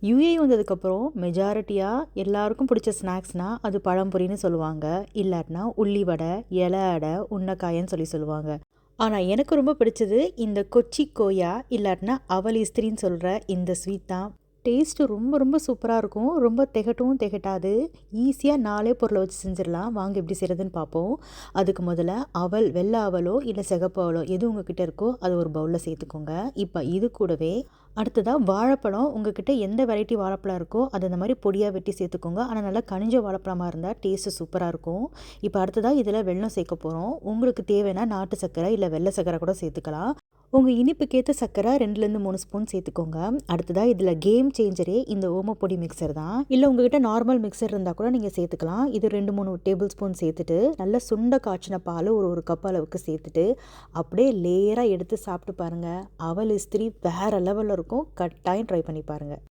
UAE வந்ததுக்கப்புறம் மெஜாரிட்டியாக எல்லாருக்கும் பிடிச்ச ஸ்நாக்ஸ்னால் அது பழம்பொரின்னு சொல்லுவாங்க. இல்லாட்டினா உள்ளி வடை, இலை அடை, உன்னக்காயன்னு சொல்லுவாங்க. ஆனால் எனக்கு ரொம்ப பிடிச்சது இந்த கொச்சி கோயா இல்லாட்டினா அவல் இஸ்திரின்னு சொல்கிற இந்த ஸ்வீட் தான். டேஸ்ட்டு ரொம்ப ரொம்ப சூப்பராக இருக்கும். ரொம்ப திகட்டவும் திகட்டாது. ஈஸியாக 4 பொருளை வச்சு செஞ்சிடலாம். வாங்க எப்படி செய்கிறதுன்னு பார்ப்போம். அதுக்கு முதல்ல அவல், வெள்ளை அவலோ இல்லை சிகப்பு அவலோ எது உங்ககிட்ட இருக்கோ அது ஒரு பவுலில் சேர்த்துக்கோங்க. இப்போ இது கூடவே அடுத்ததாக வாழைப்பழம், உங்ககிட்ட எந்த வெரைட்டி வாழைப்பழம் இருக்கோ அது அந்த மாதிரி பொடியாக வெட்டி சேர்த்துக்கோங்க. ஆனால் நல்லா கனிஞ்ச வாழைப்பழமாக இருந்தால் டேஸ்ட்டு சூப்பராக இருக்கும். இப்போ அடுத்ததாக இதில் வெல்லம் சேர்க்க போகிறோம். உங்களுக்கு தேவைன்னா நாட்டு சர்க்கரை இல்லை வெள்ளை சர்க்கரை கூட சேர்த்துக்கலாம். உங்கள் இனிப்புக்கேற்ற சர்க்கரை 2லேருந்து 3 ஸ்பூன் சேர்த்துக்கோங்க. அடுத்ததாக இதில் கேம் சேஞ்சரே இந்த ஓமப்பொடி மிக்சர் தான். இல்லை உங்கள்கிட்ட நார்மல் மிக்சர் இருந்தால் கூட நீங்கள் சேர்த்துக்கலாம். இது 2-3 டேபிள் ஸ்பூன் சேர்த்துட்டு நல்லா சுண்ட காய்ச்சின பால் ஒரு கப் அளவுக்கு சேர்த்துட்டு அப்படியே லேயராக எடுத்து சாப்பிட்டு பாருங்கள். அவல் இஸ்திரி வேறு லெவலில் இருக்கும். கட்டாயம் ட்ரை பண்ணி பாருங்கள்.